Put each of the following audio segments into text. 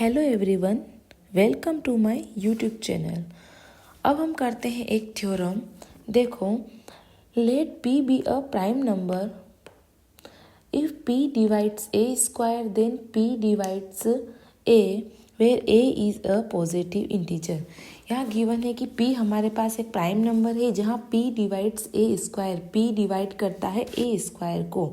Hello everyone, welcome to my YouTube channel. अब हम करते हैं एक थ्योरम। देखो, let p be a prime number if p divides a square then p divides a where a is a positive integer. यहाँ given है कि p हमारे पास एक प्राइम नंबर है जहाँ p divides a square, p divide करता है a square को।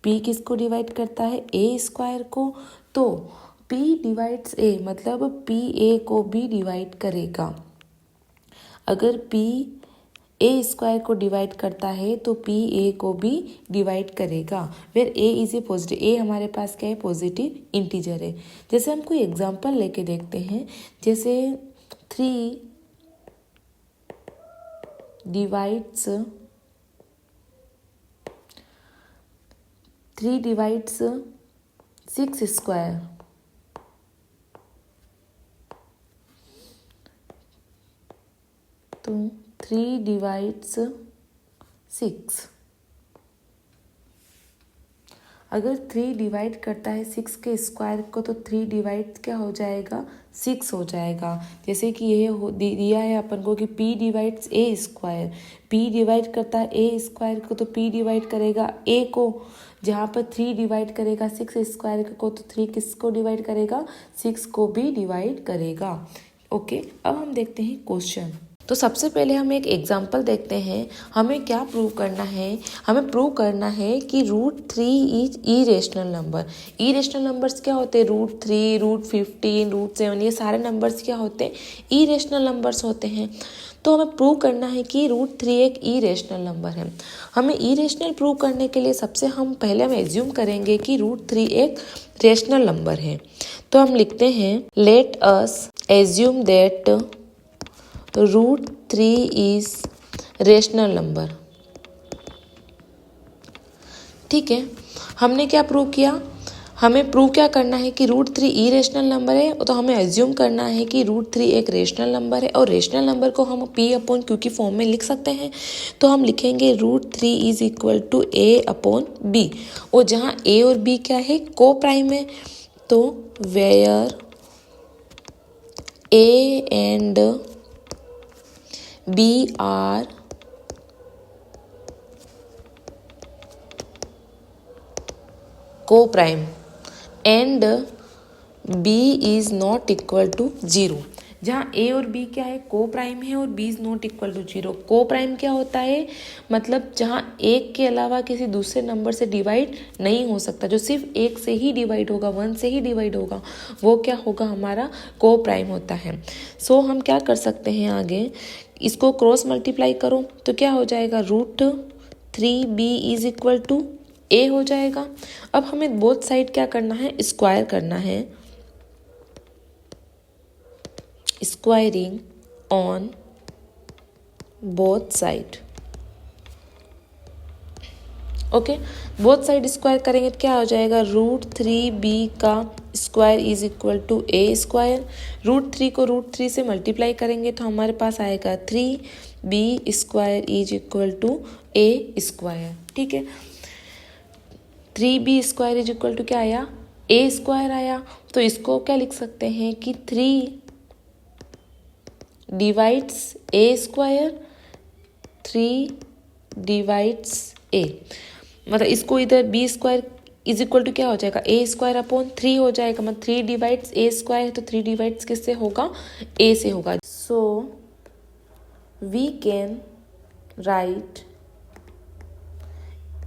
p किसको डिवाइड करता है? a स्क्वायर को। तो p डिवाइड्स a मतलब p a को भी डिवाइड करेगा। अगर p a स्क्वायर को डिवाइड करता है तो p a को भी डिवाइड करेगा। Where a is a positive, a हमारे पास क्या है? पॉजिटिव इंटीजर है। जैसे हम कोई एग्जांपल लेके देखते हैं, जैसे 3 डिवाइड्स 6 स्क्वायर। तो 3 डिवाइड्स 6, अगर 3 डिवाइड करता है 6 के स्क्वायर को तो 3 डिवाइड क्या हो जाएगा? 6 हो जाएगा। जैसे कि ये दिया है अपन को कि p divides a square, p divide करता है a स्क्वायर को तो p डिवाइड करेगा a को। जहाँ पर 3 डिवाइड करेगा 6 स्क्वायर को तो 3 किसको डिवाइड करेगा? 6 को भी डिवाइड करेगा। ओके, अब हम देखते हैं क्वेश्चन। तो सबसे पहले हम एक एग्जाम्पल देखते हैं। हमें क्या प्रूव करना है? हमें प्रूव करना है कि √3 is irrational number. Irrational numbers क्या होते हैं? √3, √15, √7, ये सारे नंबर्स क्या होते हैं? इरेशनल नंबर्स होते हैं। तो हमें प्रूव करना है कि √3 एक इरेशनल नंबर है। हमें इरेशनल प्रूव करने के लिए सबसे पहले हम एज्यूम करेंगे कि √3 एक रेशनल नंबर है। तो हम लिखते हैं, let us assume that √3 is rational number. ठीक है, हमने क्या प्रूव किया? हमें प्रूव क्या करना है कि √3 इरेशनल नंबर है। तो हमें एज्यूम करना है कि √3 एक रेशनल नंबर है और रेशनल नंबर को हम p/q की फॉर्म में लिख सकते हैं। तो हम लिखेंगे √3 इज इक्वल टू a/b। और जहाँ a और b क्या है? को प्राइम है। तो where a and b are co-prime and b is not equal to 0। जहाँ a और b क्या है? को प्राइम है और b is not equal to 0। को प्राइम क्या होता है? मतलब जहाँ एक के अलावा किसी दूसरे नंबर से डिवाइड नहीं हो सकता, जो सिर्फ एक से ही डिवाइड होगा, 1 से ही डिवाइड होगा, वो क्या होगा? हमारा को प्राइम होता है। सो हम क्या कर सकते हैं आगे? इसको क्रॉस मल्टीप्लाई करो तो क्या हो जाएगा? √3b is equal to a हो जाएगा। अब हमें बोथ साइड क्या करना है? स्क्वायर करना है। Squaring on both side. Okay, both side square करेंगे तो क्या हो जाएगा? √3b का स्क्वायर is equal to a square. √3 को √3 से मल्टीप्लाई करेंगे तो हमारे पास आएगा 3b square is equal to a square. ठीक है, 3b square is equal to क्या आया? a स्क्वायर आया। तो इसको क्या लिख सकते हैं कि 3 divides a square, 3 divides a, मतलब इसको इधर b square is equal to क्या हो जाएगा? a स्क्वायर अपॉन 3 हो जाएगा। मतलब 3 डिवाइड्स a स्क्वायर है तो 3 डिवाइड्स किससे होगा? a से होगा। So we can write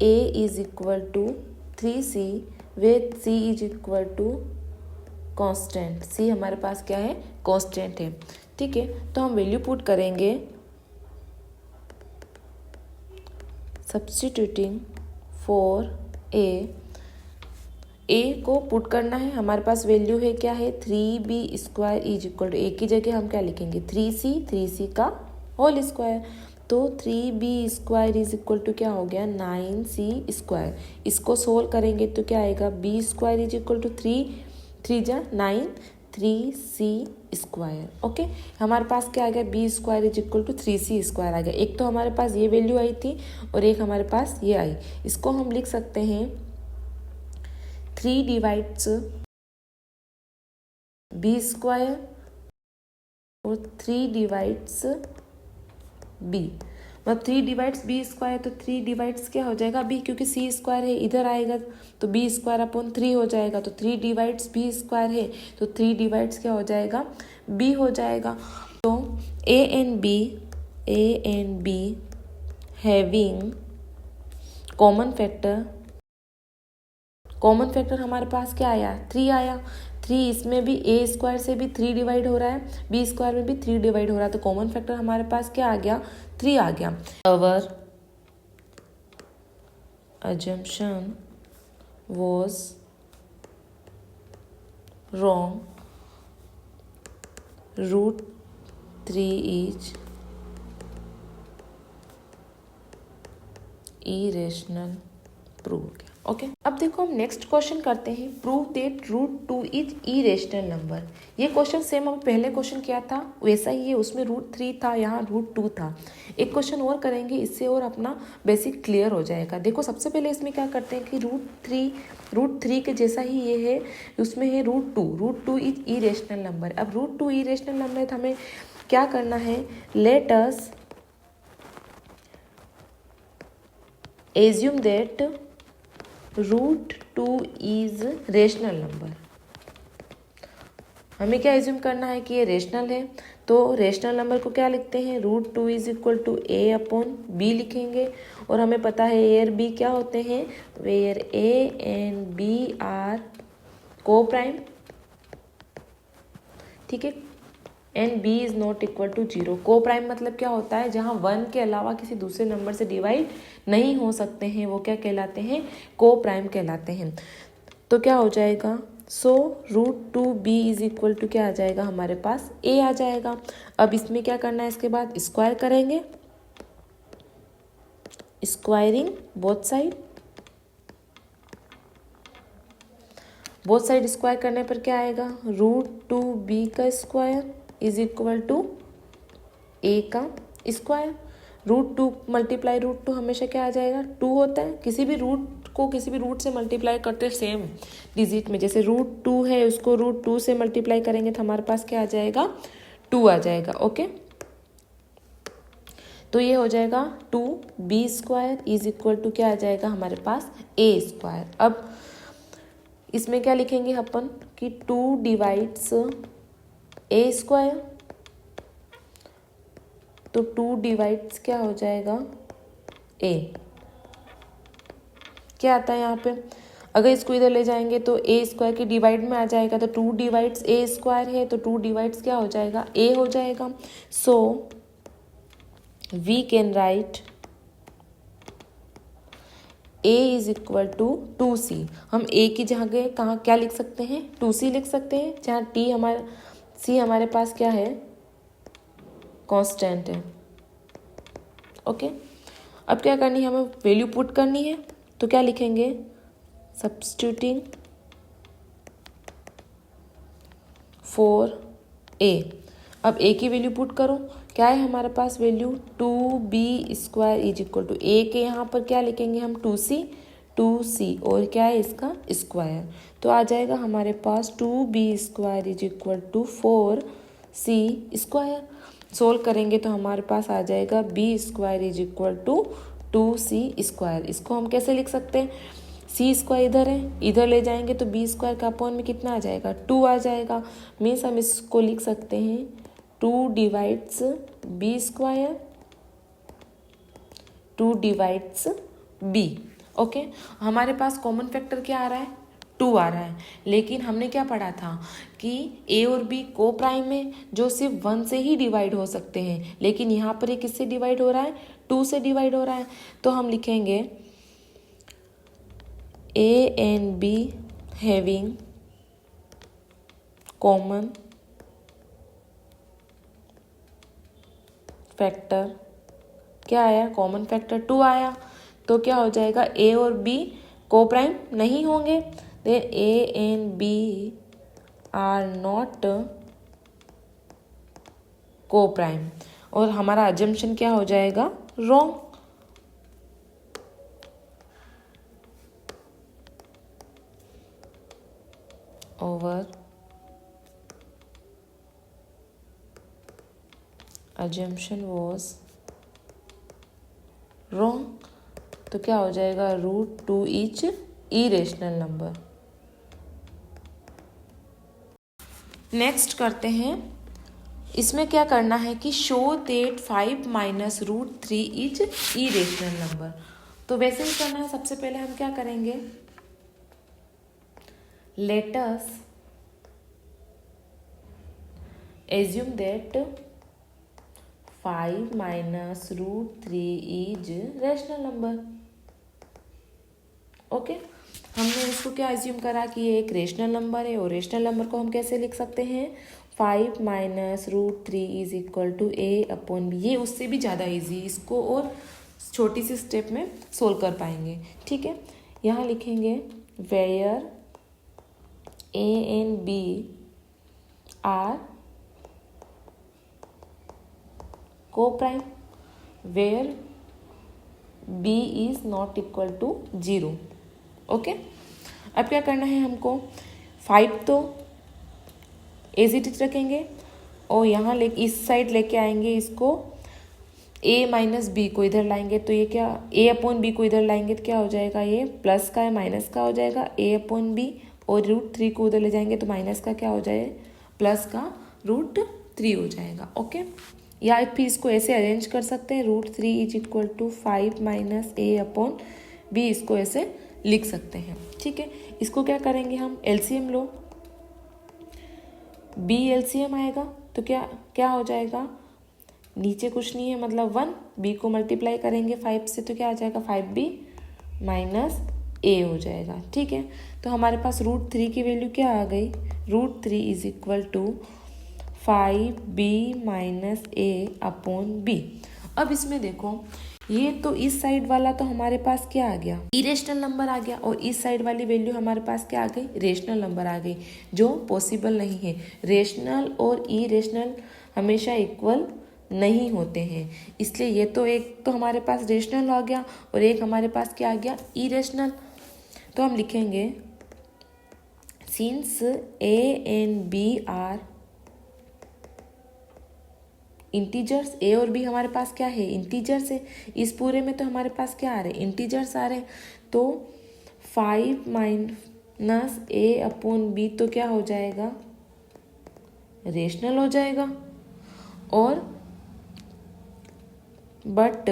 a is equal to 3c with c is equal to constant. c हमारे पास क्या है? कॉन्स्टेंट है। ठीक है, तो हम वैल्यू पुट करेंगे, सब्स्टिट्यूटिंग फॉर a को पुट करना है। हमारे पास वैल्यू है क्या है? 3b square is equal to a की जगह हम क्या लिखेंगे? 3c का होल स्क्वायर। तो 3b square is equal to क्या हो गया? 9c square. इसको सोल्व करेंगे तो क्या आएगा? b square is equal to 3 जा 9, 3c स्क्वायर। ओके, हमारे पास क्या आ गया? b square is equal to 3c square आ गया। एक तो हमारे पास ये वैल्यू आई थी और एक हमारे पास ये आई। इसको हम लिख सकते हैं 3 डिवाइड्स बी स्क्वायर और 3 डिवाइड्स बी, मतलब 3 डिवाइड्स बी स्क्वायर, तो 3 डिवाइड्स क्या हो जाएगा बी, क्योंकि सी स्क्वायर है इधर आएगा तो बी स्क्वायर अपॉन 3 हो जाएगा, तो 3 डिवाइड्स बी स्क्वायर है तो 3 डिवाइड्स क्या हो जाएगा बी हो जाएगा। तो ए and be having common factor हमारे पास क्या आया 3 आया। 3 इसमें भी ए स्क्वायर से भी 3 डिवाइड हो रहा है, बी स्क्वायर में भी 3 डिवाइड हो रहा है, तो कॉमन फैक्टर हमारे पास क्या आ गया 3 आ गया। अवर assumption was wrong, root 3 is irrational, prove हो गया। ओके, अब देखो हम नेक्स्ट क्वेश्चन करते हैं, prove that root 2 is irrational number. ये क्वेश्चन सेम हम पहले क्वेश्चन किया था वैसा ही है, उसमें रूट 3 था, यहाँ रूट 2 था। एक क्वेश्चन और करेंगे, इससे और अपना बेसिक क्लियर हो जाएगा। देखो सबसे पहले इसमें क्या करते हैं कि रूट थ्री के जैसा ही ये है, उसमें है root two is irrational number. अब रूट 2 इरेशनल नंबर है तो हमें क्या करना है, let us assume that root 2 is rational number. हमें क्या एज्यूम करना है कि ये रेशनल है, तो रेशनल नंबर को क्या लिखते हैं, root 2 is equal to a upon b लिखेंगे। और हमें पता है ए और बी क्या होते हैं, where a and b are coprime, ठीक है, and b is not equal to 0। को प्राइम मतलब क्या होता है, जहाँ 1 के अलावा किसी दूसरे नंबर से डिवाइड नहीं हो सकते हैं, वो क्या कहलाते हैं, को प्राइम कहलाते हैं। तो क्या हो जाएगा, so root 2 b is equal to क्या आ जाएगा हमारे पास ए आ जाएगा। अब इसमें क्या करना है, इसके बाद स्क्वायर करेंगे, स्क्वायरिंग बोथ साइड स्क्वायर करने पर क्या आएगा, रूट 2 बी का स्क्वायर इज इक्वल टू ए का स्क्वायर। रूट 2 मल्टीप्लाई रूट 2 हमेशा क्या आ जाएगा 2 होता है, किसी भी रूट को किसी भी रूट से मल्टीप्लाई करते हैं सेम डिजिट में, जैसे रूट 2 है उसको रूट 2 से मल्टीप्लाई करेंगे तो हमारे पास क्या आ जाएगा 2 आ जाएगा। ओके, तो ये हो जाएगा 2 b square is equal to क्या आ जाएगा हमारे पास ए स्क्वायर। अब इसमें क्या लिखेंगे अपन कि 2 डिवाइड्स ए स्क्वायर, तो 2 डिवाइड्स क्या हो जाएगा ए, क्या आता है यहाँ पे, अगर इसको इधर ले जाएंगे तो ए स्क्वायर के डिवाइड में आ जाएगा, तो 2 डिवाइड्स ए स्क्वायर है तो 2 डिवाइड्स क्या हो जाएगा ए हो जाएगा। So we can write a is equal to 2c। हम ए की जगह कहाँ क्या लिख सकते हैं 2c लिख सकते हैं, जहाँ टी हमारे सी हमारे पास क्या है कांस्टेंट है। ओके, अब क्या करनी है, हमें वैल्यू पुट करनी है, तो क्या लिखेंगे, सब्स्टिट्यूटिंग फॉर ए। अब ए की वैल्यू पुट करो, क्या है हमारे पास value 2b square is equal to a के यहाँ पर क्या लिखेंगे हम 2c और क्या है इसका स्क्वायर, तो आ जाएगा हमारे पास 2b square is equal to 4c square. Solve करेंगे तो हमारे पास आ जाएगा b square is equal to 2c square. इसको हम कैसे लिख सकते हैं, सी स्क्वायर इधर है, इधर ले जाएंगे तो बी स्क्वायर का अपॉन में कितना आ जाएगा 2 आ जाएगा। मीन्स हम इसको लिख सकते हैं 2 divides b square 2 divides b. Okay, हमारे पास कॉमन फैक्टर क्या आ रहा है 2 आ रहा है, लेकिन हमने क्या पढ़ा था कि ए और बी को प्राइम है जो सिर्फ 1 से ही डिवाइड हो सकते हैं, लेकिन यहाँ पर ये किससे डिवाइड हो रहा है 2 से डिवाइड हो रहा है। तो हम लिखेंगे ए and be having common factor, क्या आया कॉमन फैक्टर 2 आया, तो क्या हो जाएगा ए और बी को प्राइम नहीं होंगे, then a and b are not coprime, और हमारा अजम्पशन क्या हो जाएगा wrong. Our assumption was wrong, तो क्या हो जाएगा, √2 इज इरेशनल नंबर। नेक्स्ट करते हैं, इसमें क्या करना है कि show that 5 minus √3 is irrational number. तो वैसे ही करना है। सबसे पहले हम क्या करेंगे, late us assume that 5 minus √3 is rational number. Okay, हमने इसको क्या एज्यूम करा कि ये एक रेशनल नंबर है, और रेशनल नंबर को हम कैसे लिख सकते हैं, 5 minus √3 is equal to a/b। ये उससे भी ज़्यादा इजी, इसको और छोटी सी स्टेप में सोल्व कर पाएंगे। ठीक है, यहाँ लिखेंगे where a and b are co-prime where b is not equal to 0। Okay, अब क्या करना है हमको, 5 तो एज इट इज रखेंगे, और यहाँ ले इस साइड लेके आएंगे, इसको a माइनस बी को इधर लाएंगे, तो ये क्या, a/b को इधर लाएंगे तो क्या हो जाएगा, ये प्लस का है माइनस का हो जाएगा a/b, और √3 को उधर ले जाएंगे तो माइनस का क्या हो जाए, प्लस का √3 हो जाएगा। ओके, या फिर इसको ऐसे अरेंज कर सकते हैं, √3 is equal to 5 minus a/b, इसको ऐसे लिख सकते हैं। ठीक है, इसको क्या करेंगे हम, एलसीएम लो, b एलसीएम आएगा तो क्या क्या हो जाएगा, नीचे कुछ नहीं है मतलब 1, b को मल्टीप्लाई करेंगे 5 से तो क्या आ जाएगा, 5b माइनस a हो जाएगा। ठीक है, तो हमारे पास √3 की वैल्यू क्या आ गई, √3 is equal to 5b minus a/b। अब इसमें देखो, ये तो इस साइड वाला तो हमारे पास क्या आ गया, इरेशनल नंबर आ गया, और इस साइड वाली वैल्यू हमारे पास क्या आ गई, रेशनल नंबर आ गई, जो पॉसिबल नहीं है। रेशनल और इरेशनल हमेशा इक्वल नहीं होते हैं, इसलिए ये तो एक तो हमारे पास रेशनल आ गया और एक हमारे पास क्या आ गया, इरेशनल। तो हम लिखेंगे since a and b are integers, a और बी हमारे पास क्या है, इंटीजर्स है। इस पूरे में तो हमारे पास क्या आ रहे हैं, इंटीजर्स आ रहे हैं, तो 5 माइनस a/b तो क्या हो जाएगा, रेशनल हो जाएगा। और but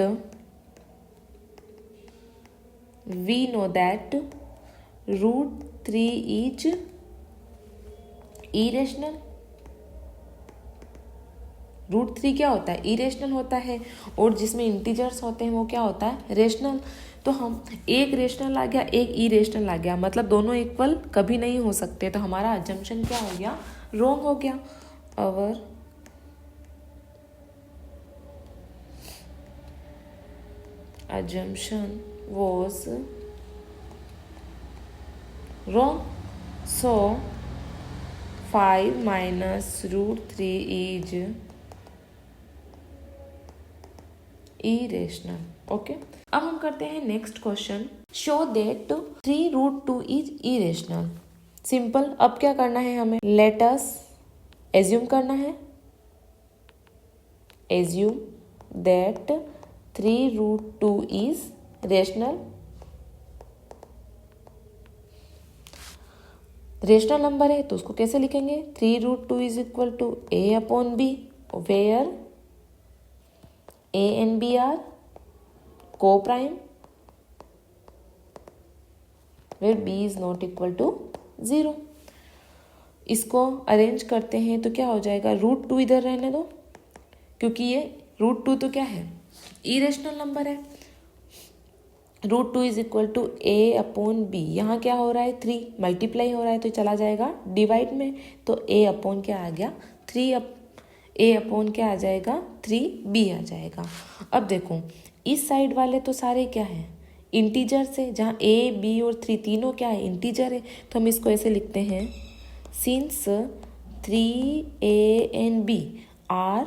we know that √3 is irrational. √3 क्या होता है, इरेशनल होता है, और जिसमें इंटीजर्स होते हैं वो क्या होता है, रेशनल। तो हम एक रेशनल आ गया, एक इरेशनल आ गया, मतलब दोनों इक्वल कभी नहीं हो सकते, तो हमारा अजम्पशन क्या हो गया, रॉन्ग हो गया। अवर assumption was wrong, so 5 minus √3 is irrational। Okay, अब हम करते हैं next question, show that 3√2 is irrational. Simple, अब क्या करना है हमें, लेट अस एज्यूम करना है, assume that 3√2 is rational. Rational number है तो उसको कैसे लिखेंगे, 3√2 is equal to a/b, where a and b are co-prime, where b is not equal to 0। इसको अरेंज करते हैं तो क्या हो जाएगा, √2 इधर रहने दो, क्योंकि ये √2 तो क्या है, इरेशनल नंबर है। √2 इज इक्वल टू a/b, यहाँ क्या हो रहा है, 3 मल्टीप्लाई हो रहा है तो चला जाएगा डिवाइड में, तो a/ क्या आ गया, 3 a/ क्या आ जाएगा, 3b आ जाएगा। अब देखो, इस साइड वाले तो सारे क्या है, इंटीजर से, जहाँ a, b और 3 तीनों क्या है, इंटीजर है, तो हम इसको ऐसे लिखते हैं, since 3a and b are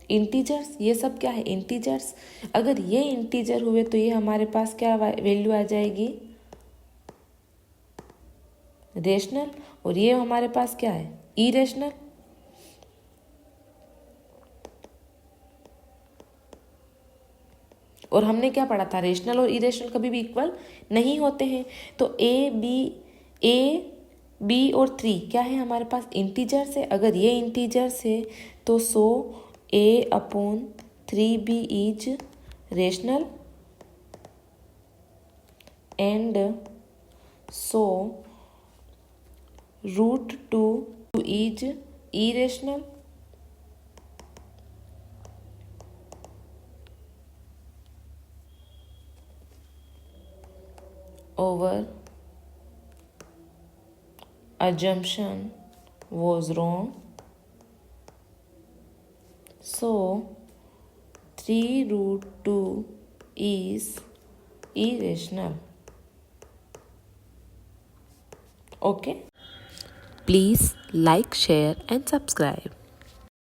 integers, ये सब क्या है, इंटीजर्स। अगर ये इंटीजर हुए तो ये हमारे पास क्या वैल्यू आ जाएगी, रेशनल, और ये हमारे पास क्या है, इरेशनल। और हमने क्या पढ़ा था, रेशनल और इरेशनल कभी भी इक्वल नहीं होते हैं। तो ए बी और 3 क्या है हमारे पास, इंटीजर्स है। अगर ये इंटीजर्स है तो सो a/3b is rational and so √2 is irrational over assumption was wrong, so 3√2 is irrational. Okay, please like, share and subscribe.